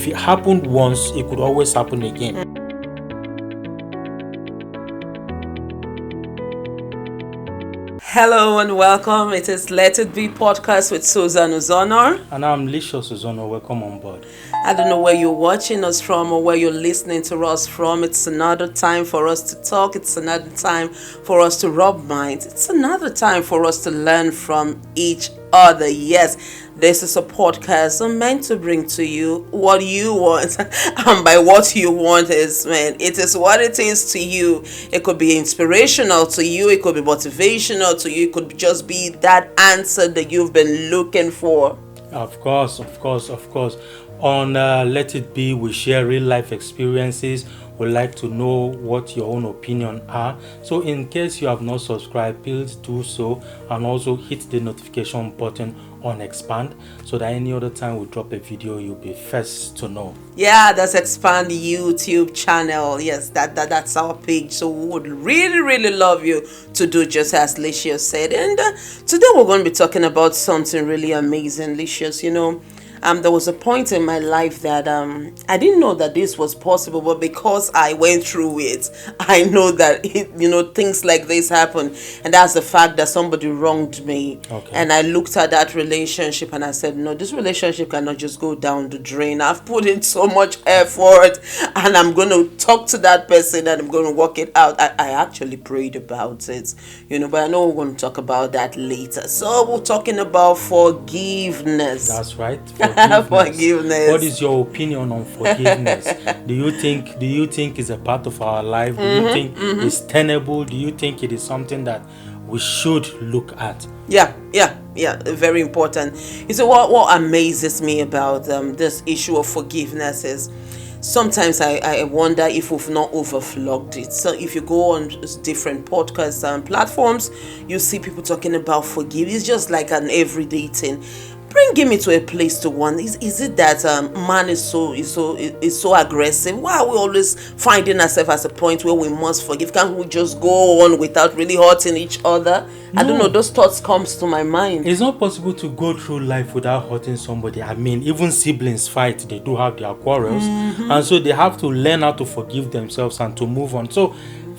If it happened once, it could always happen again. Hello and welcome. It is Let It Be podcast with Susan and Lysias. And I'm LysiasandSusan. Welcome on board. I don't know where you're watching us from or where you're listening to us from. It's another time for us to talk. It's another time for us to rub minds. It's another time for us to learn from each other. Yes, this is a podcast I'm meant to bring to you what you want. And by what you want is, it is what it is to you. It could be inspirational to you. It could be motivational to you. It could just be that answer that you've been looking for. Of course. On Let It Be, we share real life experiences. We'd like to know what your own opinion are. So in case you have not subscribed, please do so, and also hit the notification button on Expand so that any other time we drop a video, you'll be first to know. Yeah, that's Expand YouTube channel. Yes, that's our page. So we would really love you to do just as Lysias said. And today we're going to be talking about something really amazing, Lysias. There was a point in my life that I didn't know that this was possible, but because I went through it, I know that things like this happen, and that's the fact that somebody wronged me. Okay. And I looked at that relationship and I said, no, this relationship cannot just go down the drain. I've put in so much effort, and I'm going to talk to that person and I'm going to work it out. I actually prayed about it, but I know we're going to talk about that later. So we're talking about forgiveness. That's right. Forgiveness. What is your opinion on forgiveness? Do you think it's a part of our life? Do you think it's tenable? Do you think it is something that we should look at? Yeah, very important. You see, what amazes me about this issue of forgiveness is sometimes I wonder if we've not overflogged it. So if you go on different podcasts and platforms, you see people talking about forgiveness. It's just like an everyday thing. Bringing me to a place to one. Is it that man is so aggressive? Why are we always finding ourselves at a point where we must forgive? Can't we just go on without really hurting each other? No. I don't know. Those thoughts comes to my mind. It's not possible to go through life without hurting somebody. I mean, even siblings fight. They do have their quarrels, and so they have to learn how to forgive themselves and to move on. So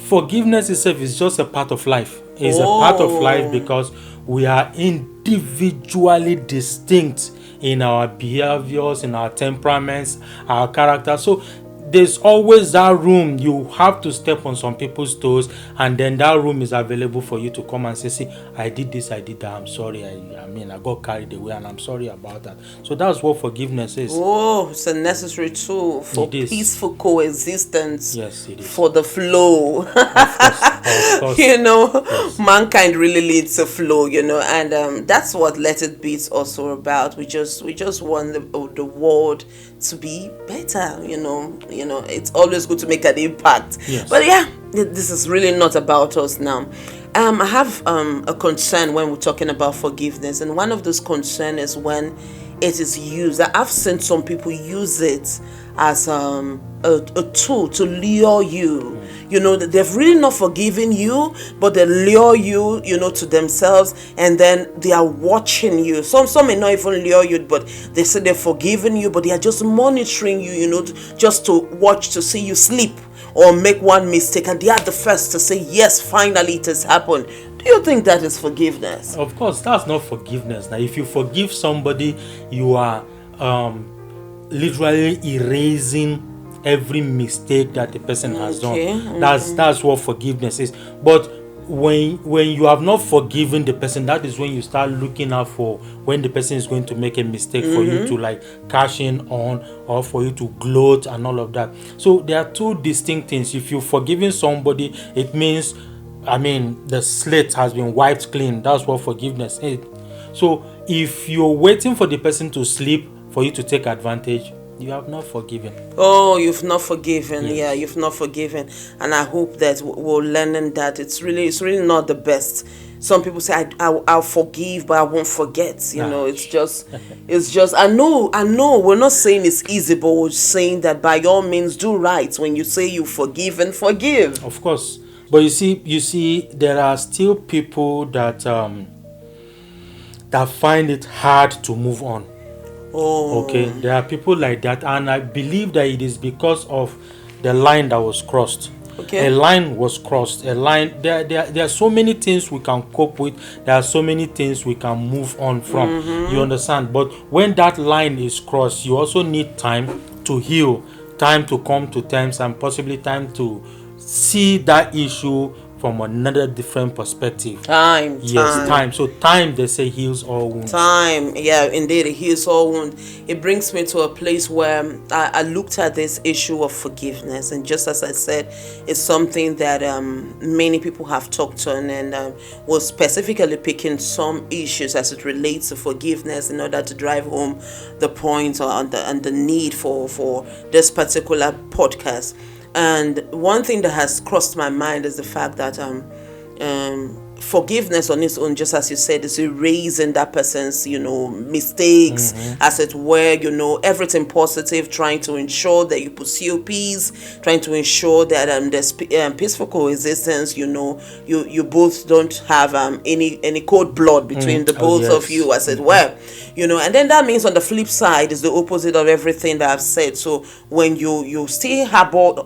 forgiveness itself is just a part of life. It's a part of life because we are individually distinct in our behaviors, in our temperaments, our character. So there's always that room. You have to step on some people's toes, and then that room is available for you to come and say, see, I did this, I did that, I'm sorry. I got carried away and I'm sorry about that. So that's what forgiveness is. Oh, it's a necessary tool for peaceful coexistence. Yes, it is. For the flow. Of course. Yes. Mankind really needs a flow, and that's what Let It Be is also about. We just want the world to be better, It's always good to make an impact. Yes. But this is really not about us now. I have a concern when we're talking about forgiveness, and one of those concerns is when it is used. I've seen some people use it as a tool to lure you. They've really not forgiven you, but they lure you, to themselves, and then they are watching you. Some may not even lure you, but they say they've forgiven you, but they are just monitoring you, just to watch to see you sleep or make one mistake, and they are the first to say, yes, finally it has happened. Do you think that is forgiveness? Of course, that's not forgiveness. Now, if you forgive somebody, you are literally erasing every mistake that the person has done. That's what forgiveness is. But when you have not forgiven the person, that is when you start looking out for when the person is going to make a mistake for you to cash in on, or for you to gloat and all of that. So there are two distinct things. If you've forgiven somebody, it means, the slate has been wiped clean. That's what forgiveness is. So if you're waiting for the person to sleep for you to take advantage, you have not forgiven. Oh, you've not forgiven. Yes. Yeah, you've not forgiven. And I hope that we're learning that it's really not the best. Some people say I'll forgive, but I won't forget. It's just. I know. We're not saying it's easy, but we're saying that by all means do right. When you say you forgive and forgive, of course. But you see, there are still people that find it hard to move on. Okay, there are people like that, and I believe that it is because of the line that was crossed. Okay. A line was crossed. A line. There are so many things we can cope with. There are so many things we can move on from. You understand? But when that line is crossed, you also need time to heal, time to come to terms, and possibly time to see that issue from another different perspective. Yes, time. So time, they say, heals all wounds. Time, yeah, indeed, it heals all wound. It brings me to a place where I looked at this issue of forgiveness, and just as I said, it's something that many people have talked on, and was specifically picking some issues as it relates to forgiveness in order to drive home the point and the need for this particular podcast. And one thing that has crossed my mind is the fact that forgiveness on its own, just as you said, is erasing that person's, mistakes, as it were, everything positive, trying to ensure that you pursue peace, trying to ensure that there's peaceful coexistence. You both don't have any cold blood between the both of you, as it were. And then that means on the flip side is the opposite of everything that I've said. So when you still harbor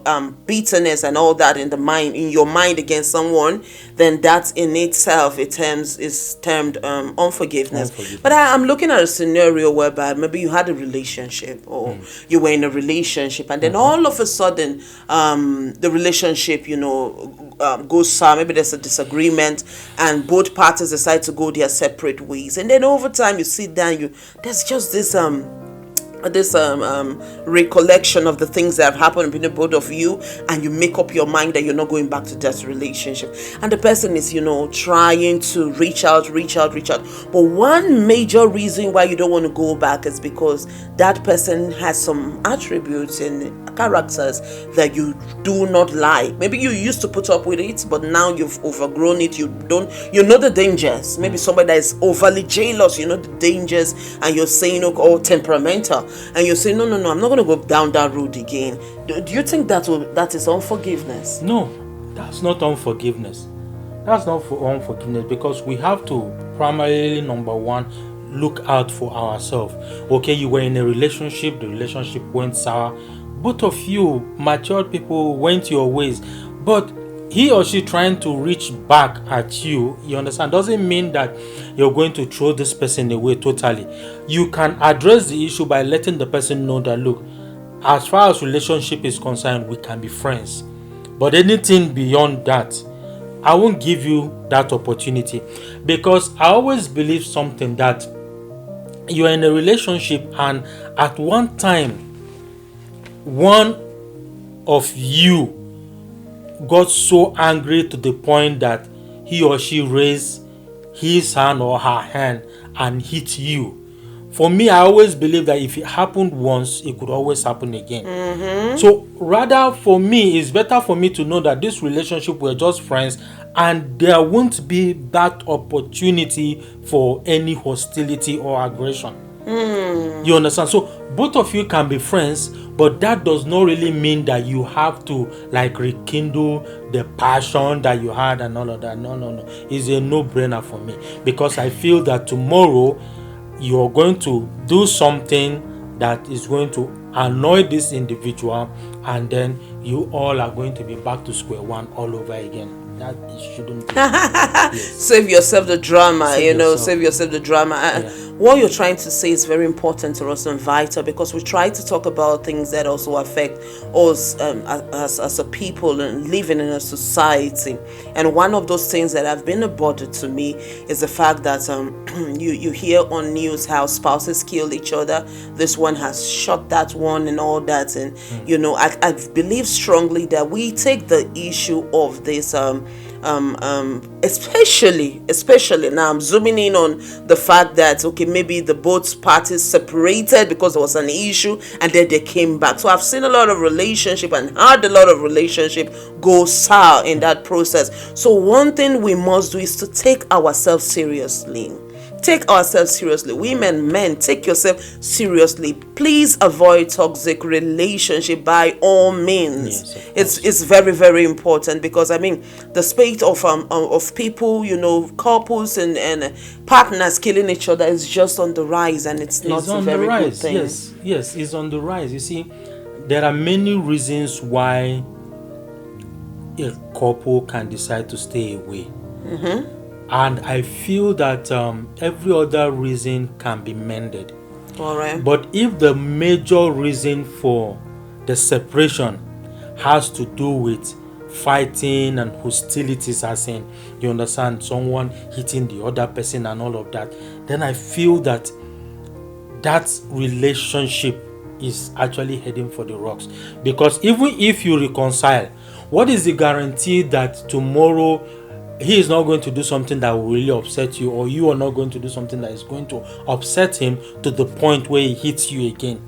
bitterness and all that in your mind against someone, then that in itself is termed unforgiveness. But I'm looking at a scenario whereby maybe you had a relationship, or you were in a relationship, and then all of a sudden the relationship goes sour. Maybe there's a disagreement and both parties decide to go their separate ways, and then over time you sit down, there's just this recollection of the things that have happened between the both of you, and you make up your mind that you're not going back to that relationship, and the person is trying to reach out. But one major reason why you don't want to go back is because that person has some attributes and characters that you do not like. Maybe you used to put up with it, but now you've overgrown it. You know the dangers. Maybe somebody that is overly jealous, the dangers, and you're saying, oh, temperamental, and you say, no, I'm not going to go down that road again. Do you think that is unforgiveness? No, that's not unforgiveness. That's not for unforgiveness, because we have to primarily, number one, look out for ourselves. Okay, you were in a relationship, the relationship went sour. Both of you, matured people, went your ways, but he or she trying to reach back at you, you understand, doesn't mean that you're going to throw this person away totally. You can address the issue by letting the person know that, look, as far as relationship is concerned, we can be friends, but anything beyond that, I won't give you that opportunity. Because I always believe something, that you are in a relationship and at one time one of you got so angry to the point that he or she raised his hand or her hand and hit you. For me, I always believe that if it happened once, it could always happen again. So rather, for me, it's better for me to know that this relationship, we're just friends, and there won't be that opportunity for any hostility or aggression. You understand? So both of you can be friends, but that does not really mean that you have to rekindle the passion that you had and all of that. No. It's a no-brainer for me, because I feel that tomorrow you're going to do something that is going to annoy this individual, and then you all are going to be back to square one all over again. That it shouldn't be. Yes. Save yourself the drama, save yourself the drama. What you're trying to say is very important to us and vital, because we try to talk about things that also affect us as a people and living in a society. And one of those things that have been a bother to me is the fact that you hear on news how spouses kill each other. This one has shot that one and all that. And I believe strongly that we take the issue of this especially now I'm zooming in on the fact that, okay, maybe the both parties separated because there was an issue and then they came back. So I've seen a lot of relationship and had a lot of relationship go sour in that process. So one thing we must do is to take ourselves seriously. take ourselves seriously. Women, men, take yourself seriously. Please avoid toxic relationship by all means. It's very, very important, because I mean, the spate of people, couples and partners killing each other is just on the rise, and it's not a very good thing. Yes, it's on the rise. You see, there are many reasons why a couple can decide to stay away. And I feel that every other reason can be mended. All right. But if the major reason for the separation has to do with fighting and hostilities, as in, you understand, someone hitting the other person and all of that, then I feel that that relationship is actually heading for the rocks. Because even if you reconcile, what is the guarantee that tomorrow he is not going to do something that will really upset you, or you are not going to do something that is going to upset him to the point where he hits you again?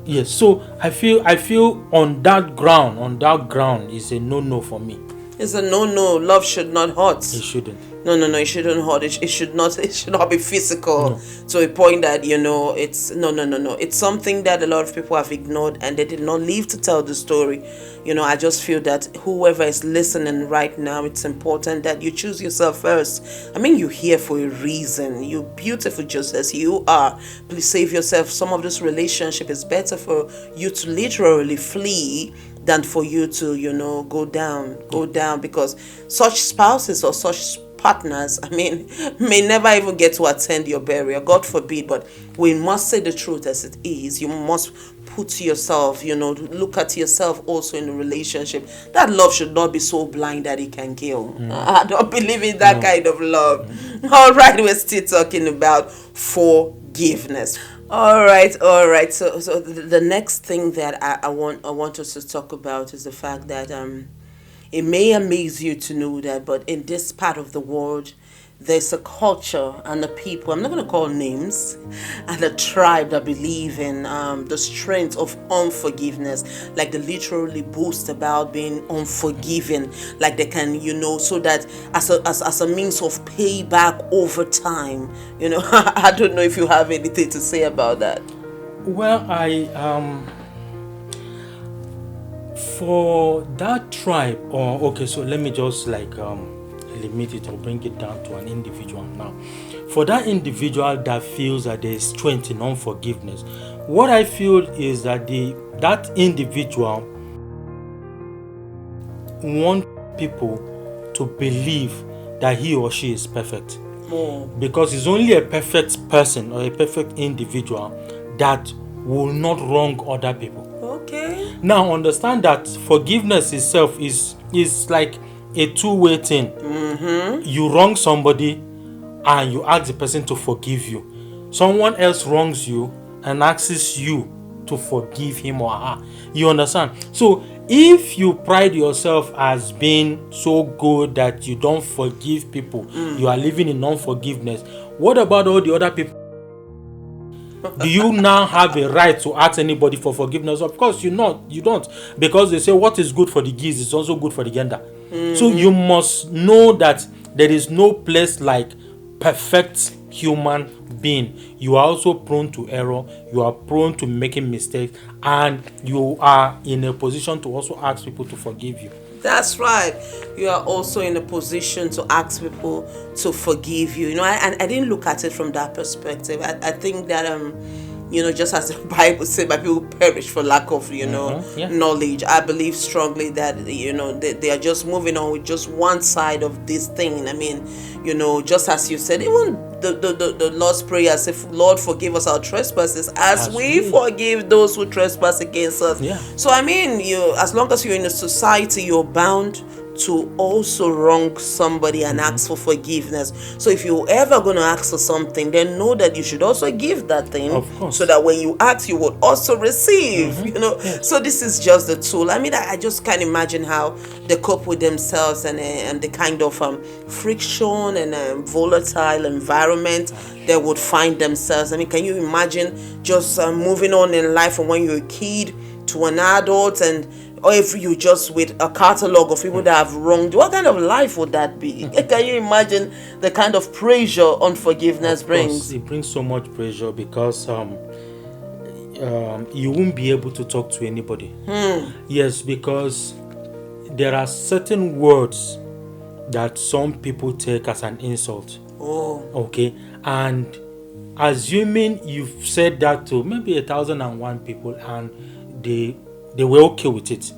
Yes, so I feel on that ground is a no for me. It's a no. Love should not hurt. It shouldn't. No, it shouldn't hurt. It should not be physical to a point that, it's no. It's something that a lot of people have ignored, and they did not live to tell the story. I just feel that whoever is listening right now, it's important that you choose yourself first. I mean, you're here for a reason. You're beautiful just as you are. Please save yourself. Some of this relationship is better for you to literally flee than for you to, go down, because such spouses or such partners, I mean, may never even get to attend your burial, God forbid. But we must say the truth as it is. You must put yourself, look at yourself also in a relationship. That love should not be so blind that it can kill. I don't believe in that kind of love. All right, we're still talking about forgiveness. All right. So the next thing that I want us to talk about is the fact that it may amaze you to know that, but in this part of the world, there's a culture and a people, I'm not going to call names, and a tribe that believe in the strength of unforgiveness. Like they literally boast about being unforgiving, like they can, so that as a means of payback over time. I don't know if you have anything to say about that. Well, for that tribe, so let me just limit it or bring it down to an individual now. For that individual that feels that there is strength in unforgiveness, what I feel is that that individual want people to believe that he or she is perfect. Because it's only a perfect person or a perfect individual that will not wrong other people. Okay. Now understand that forgiveness itself is like a two-way thing. You wrong somebody and you ask the person to forgive you. Someone else wrongs you and asks you to forgive him or her. You understand? So if you pride yourself as being so good that you don't forgive people, you are living in unforgiveness, what about all the other people? Do you now have a right to ask anybody for forgiveness? Of course you don't, because they say what is good for the geese is also good for the gander. So you must know that there is no place like perfect human being. You are also prone to error, you are prone to making mistakes, and you are in a position to also ask people to forgive you. That's right. You are also in a position to ask people to forgive you. I didn't look at it from that perspective. I think that just as the Bible says, my people perish for lack of knowledge. I believe strongly that they are just moving on with just one side of this thing. I mean, just as you said, even the Lord's Prayer says, Lord, forgive us our trespasses as we forgive those who trespass against us. So I mean, as long as you're in a society, you're bound to also wrong somebody and ask for forgiveness. So if you're ever going to ask for something, then know that you should also give that thing, so that when you ask, you will also receive. So this is just the tool. I mean, I just can't imagine how they cope with themselves and the kind of friction and volatile environment they would find themselves. I mean, can you imagine just moving on in life from when you're a kid to an adult, and Or if you just with a catalog of people that have wronged, what kind of life would that be? Can you imagine the kind of pressure unforgiveness Of course, brings? it brings so much pressure because you won't be able to talk to anybody. Yes, because there are certain words that some people take as an insult. Oh, Okay, and assuming you've said that to maybe 1,001 people and they were okay with it,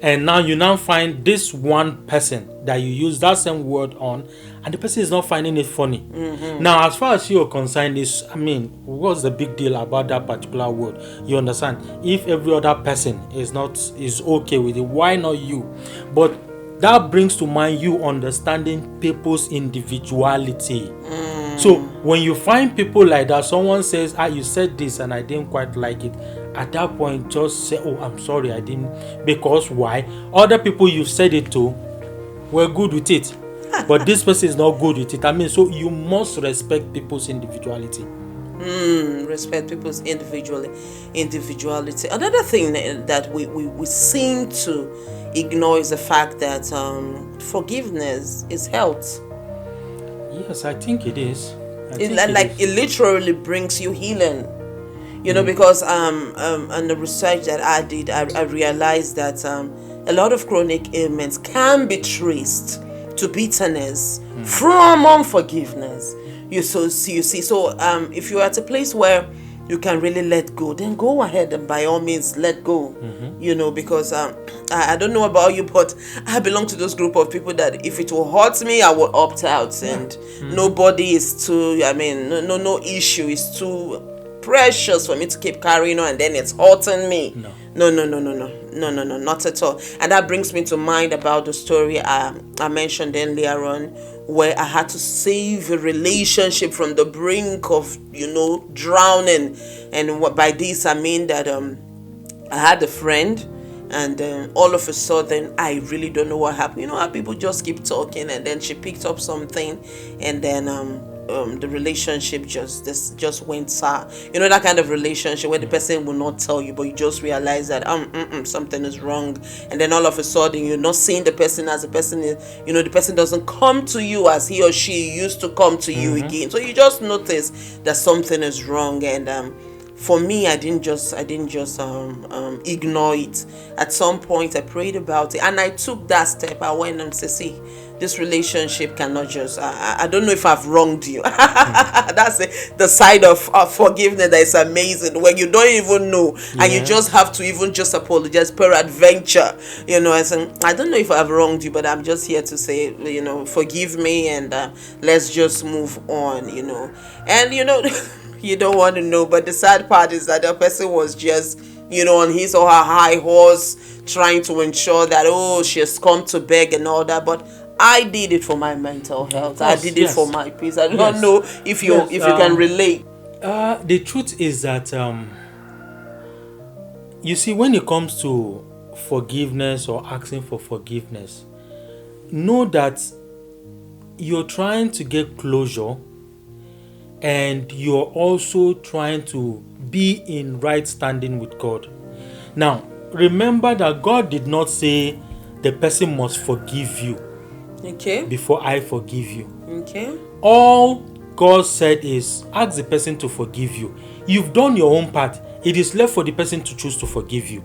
and now you now find this one person that you use that same word on, and the person is not finding it funny. Now, as far as you're concerned, what's the big deal about that particular word? You understand? If every other person is okay with it, why not you? But that brings to mind you understanding people's individuality. So when you find people like that, someone says, you said this and I didn't quite like it. At that point, just say, oh, I'm sorry, I didn't. Because why? Other people you've said it to were good with it. But this person is not good with it. So you must respect people's individuality. Respect people's individuality. Another thing that we seem to ignore is the fact that forgiveness is health. Yes, I think it is. It literally brings you healing. Because on the research that I did, I realized that a lot of chronic ailments can be traced to bitterness from unforgiveness. You see. So if you're at a place where you can really let go, then go ahead and by all means let go. Because I don't know about you, but I belong to those group of people that if it will hurt me, I will opt out. And nobody is too, no issue is too precious for me to keep carrying on, and then it's hurting me. No, not at all. And that brings me to mind about the story I mentioned earlier on, where I had to save a relationship from the brink of drowning. And by this I mean that I had a friend, and all of a sudden I really don't know what happened. You know how people just keep talking, and then she picked up something, and then the relationship just went sour. That kind of relationship where the person will not tell you, but you just realize that something is wrong, and then all of a sudden you're not seeing the person as the person is. The person doesn't come to you as he or she used to come to you again. So you just notice that something is wrong, and for me, I didn't just ignore it. At some point, I prayed about it, and I took that step. I went and said, "See, this relationship cannot just. I don't know if I've wronged you." That's the side of forgiveness that is amazing, when you don't even know, and you just have to even just apologize per adventure. I said, I don't know if I've wronged you, but I'm just here to say, forgive me, and let's just move on. And you don't want to know, but the sad part is that the person was just on his or her high horse, trying to ensure that she has come to beg and all that. But I did it for my mental health. I did it for my peace. I don't know if you can relate. The truth is that you see, when it comes to forgiveness or asking for forgiveness, know that you're trying to get closure, and you're also trying to be in right standing with God. Now, remember that God did not say the person must forgive you before I forgive you. All God said is ask the person to forgive you. You've done your own part. It is left for the person to choose to forgive you.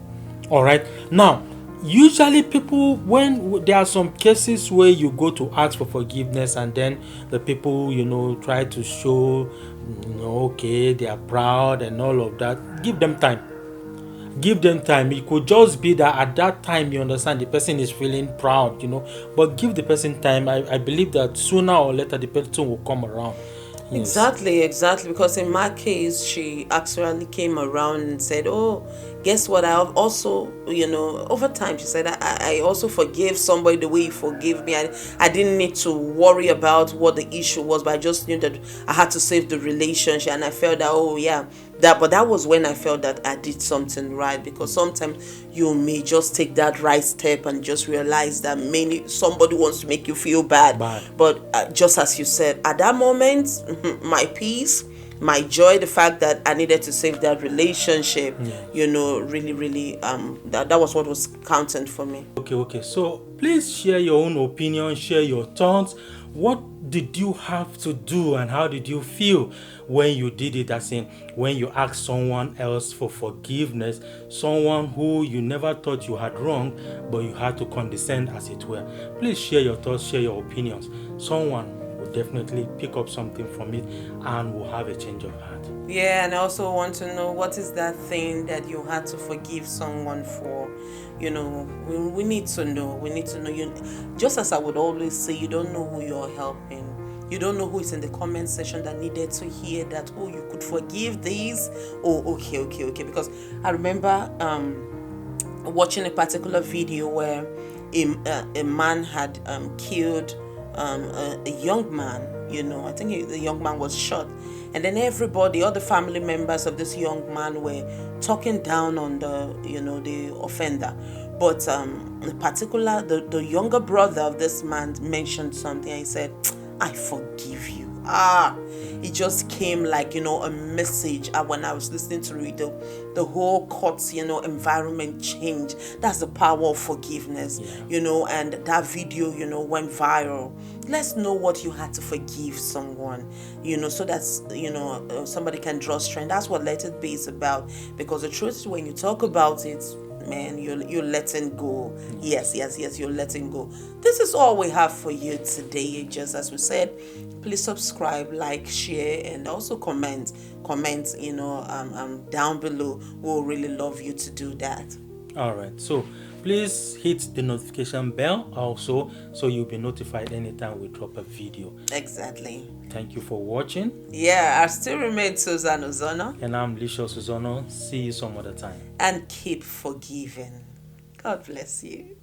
All right. Now, usually people, when there are some cases where you go to ask for forgiveness, and then the people try to show okay, they are proud and all of that, give them time. It could just be that at that time, you understand, the person is feeling proud, but give the person time. I believe that sooner or later the person will come around. Yes. Exactly. Because in my case, she actually came around and said, "Oh, guess what? I have also, over time," she said, I also forgave somebody the way you forgave me. I didn't need to worry about what the issue was, but I just knew that I had to save the relationship, and I felt that, but that was when I felt that I did something right, because sometimes you may just take that right step and just realize that somebody wants to make you feel bad. But just as you said, at that moment, my peace, my joy, the fact that I needed to save that relationship, really, that was what was counting for me. Okay. So please share your own opinion, share your thoughts. What did you have to do and how did you feel when you did it? As in, when you asked someone else for forgiveness, someone who you never thought you had wronged, but you had to condescend, as it were. Please share your thoughts, share your opinions. Someone will definitely pick up something from it and will have a change of heart. Yeah, and I also want to know, what is that thing that you had to forgive someone for? We need to know. We need to know. Just as I would always say, you don't know who you're helping. You don't know who is in the comment section that needed to hear that, oh, you could forgive these. Oh, okay. Because I remember watching a particular video where a man had killed a young man. I think the young man was shot. And then everybody, all the family members of this young man were talking down on the offender. But in particular, the younger brother of this man mentioned something. He said, I forgive you. It just came like, a message. When I was listening to it, the whole court, environment changed. That's the power of forgiveness, and that video, went viral. Let's know what you had to forgive someone, so that, somebody can draw strength. That's what Let It Be is about. Because the truth is, when you talk about it, man, you're letting go. Yes, you're letting go. This is all we have for you today. Just as we said, please subscribe, like, share, and also comment down below. We'll really love you to do that. All right, so please hit the notification bell also, so you'll be notified anytime we drop a video. Exactly. Thank you for watching. Yeah, I still remain Susan Ozono. And I'm LysiasandSusan. See you some other time. And keep forgiving. God bless you.